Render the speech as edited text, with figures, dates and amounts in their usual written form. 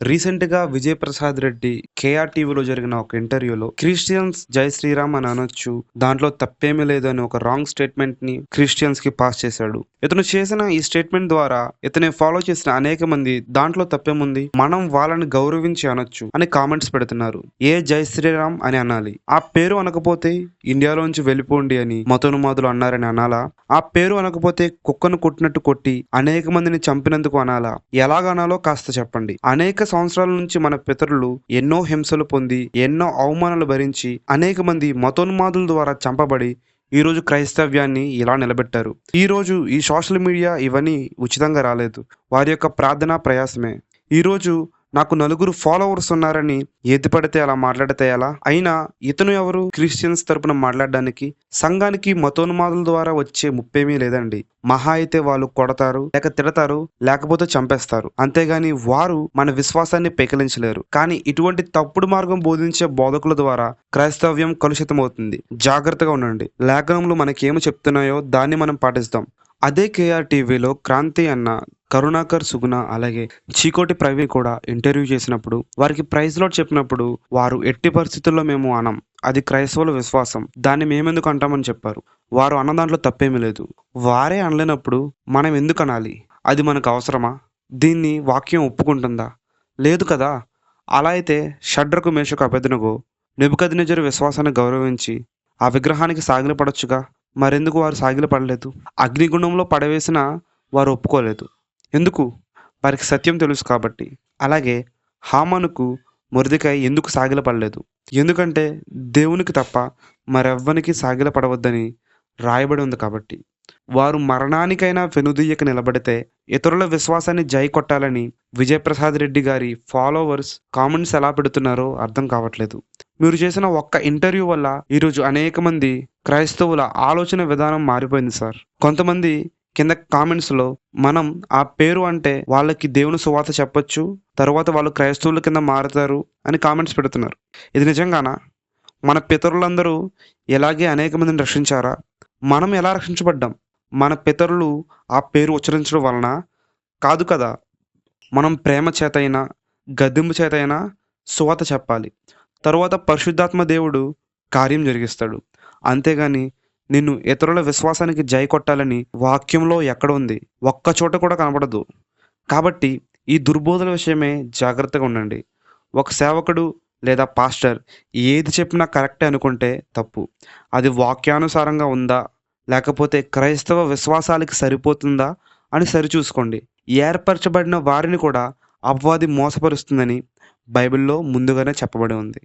రీసెంట్‌గా 'విజయ్ ప్రసాద్ రెడ్డి' కేఆర్ టీవీలో జరిగిన ఒక ఇంటర్వ్యూలో క్రిస్టియన్స్ జై శ్రీరామ్ అని అనొచ్చు. దాంట్లో తప్పేమీ లేదు అని ఒక రాంగ్ స్టేట్మెంట్‌ని క్రిస్టియన్స్‌కి పాస్ చేశాడు. ఇతను చేసిన ఈ స్టేట్మెంట్ ద్వారా ఇతన్ని ఫాలో చేసిన అనేక మంది దాంట్లో తప్పేముంది? మనం వాళ్ళని గౌరవించి అనొచ్చు అని కామెంట్స్ పెడుతున్నారు. ఏ జై శ్రీరామ్ అని అనాలి. ఆ పేరు అనకపోతే ఇండియాలోంచి వెళ్ళిపోండి అని మతోన్మాదులు అన్నారని అనాలా? ఆ పేరు అనకపోతే కుక్కను కొట్టినట్టు కొట్టి అనేక మందిని చంపినందుకు అనాలా? ఎలాగనాలో కాస్త చెప్పండి. అనేక సంవత్సరాల నుంచి మన పితరులు ఎన్నో హింసలు పొంది, ఎన్నో అవమానాలు భరించి, అనేక మంది మతోన్మాదుల ద్వారా చంపబడి ఈరోజు క్రైస్తవ్యాన్ని ఇలా నిలబెట్టారు. ఈరోజు ఈ సోషల్ మీడియా ఇవన్నీ ఉచితంగా రాలేదు. వారి యొక్క ప్రార్థన ప్రయాసమే. ఈరోజు నాకు నలుగురు ఫాలోవర్స్ ఉన్నారని ఏది పడితే అలా మాట్లాడితే ఎలా? అయినా ఇతను ఎవరు క్రిస్టియన్స్ తరపున మాట్లాడడానికి? సంఘానికి మతోన్మాదుల ద్వారా వచ్చే ముప్పేమీ లేదండి. మహా అయితే వాళ్ళు కొడతారు, లేక తిడతారు, లేకపోతే చంపేస్తారు. అంతేగాని వారు మన విశ్వాసాన్ని పెకిలించలేరు. కానీ ఇటువంటి తప్పుడు మార్గం బోధించే బోధకుల ద్వారా క్రైస్తవ్యం కలుషితమవుతుంది. జాగ్రత్తగా ఉండండి. లేఖనములు మనకేమి చెప్తున్నాయో దాన్ని మనం పాటిస్తాం. అదే కేఆర్ టీవీలో క్రాంతి అన్న, కరుణాకర్ సుగుణ, అలాగే చీకోటి ప్రవీణ్ కూడా ఇంటర్వ్యూ చేసినప్పుడు వారికి ప్రైజ్ లార్డ్ చెప్పినప్పుడు వారు ఎట్టి పరిస్థితుల్లో మేము అనం. అది క్రైస్తవుల విశ్వాసం. దాన్ని మేమెందుకు అంటామని చెప్పారు. వారు అన్న దాంట్లో తప్పేమీ లేదు. వారే అనలేనప్పుడు మనం ఎందుకు అనాలి? అది మనకు అవసరమా? దీన్ని వాక్యం ఒప్పుకుంటుందా? లేదు కదా! అలా అయితే షడ్రకు, మేషకు, అబేద్నెగో నెబుకద్నెజరు విశ్వాసాన్ని గౌరవించి ఆ విగ్రహానికి సాగిలపడొచ్చుగా. మరెందుకు వారు సాగిలపడలేదు? అగ్నిగుండంలో పడవేసినా వారు ఒప్పుకోలేదు. ఎందుకు? వారికి సత్యం తెలుసు కాబట్టి. అలాగే హామానుకు మొర్దెకాయి ఎందుకు సాగిలపడలేదు? ఎందుకంటే దేవునికి తప్ప మరెవ్వనికి సాగిలపడవద్దని రాయబడి ఉంది కాబట్టి. వారు మరణానికైనా వెనుదీయక నిలబడితే ఇతరుల విశ్వాసాన్ని జై కొట్టాలని విజయప్రసాద్ రెడ్డి గారి ఫాలోవర్స్ కామెంట్స్ ఎలా పెడుతున్నారో అర్థం కావట్లేదు. మీరు చేసిన ఒక్క ఇంటర్వ్యూ వల్ల ఈరోజు అనేక మంది క్రైస్తవుల ఆలోచన విధానం మారిపోయింది సార్. కొంతమంది కింద కామెంట్స్‌లో మనం ఆ పేరు అంటే వాళ్ళకి దేవుని సువార్త చెప్పొచ్చు. తరువాత వాళ్ళు క్రైస్తవుల కింద మారుతారు అని కామెంట్స్ పెడుతున్నారు. ఇది నిజంగానా? మన పితరులందరూ ఇలాగే అనేక మందిని రక్షించారా? మనం ఎలా రక్షించబడ్డాం? మన పితరులు ఆ పేరు ఉచ్చరించడం వలన? కాదు కదా! మనం ప్రేమ చేతైనా, గద్దింపు చేతైనా సువార్త చెప్పాలి. తరువాత పరిశుద్ధాత్మ దేవుడు కార్యం జరిగిస్తాడు. అంతేగాని నిన్ను ఇతరుల విశ్వాసానికి జై కొట్టాలని వాక్యంలో ఎక్కడుంది? ఒక్క చోట కూడా కనపడదు. కాబట్టి ఈ దుర్బోధన విషయమే జాగ్రత్తగా ఉండండి. ఒక సేవకుడు లేదా పాస్టర్ ఏది చెప్పినా కరెక్టే అనుకుంటే తప్పు. అది వాక్యానుసారంగా ఉందా? లేకపోతే క్రైస్తవ విశ్వాసాలకి సరిపోతుందా అని సరిచూసుకోండి. ఏర్పరచబడిన వారిని కూడా అపవాది మోసపరుస్తుందని బైబిల్‌లో ముందుగానే చెప్పబడి ఉంది.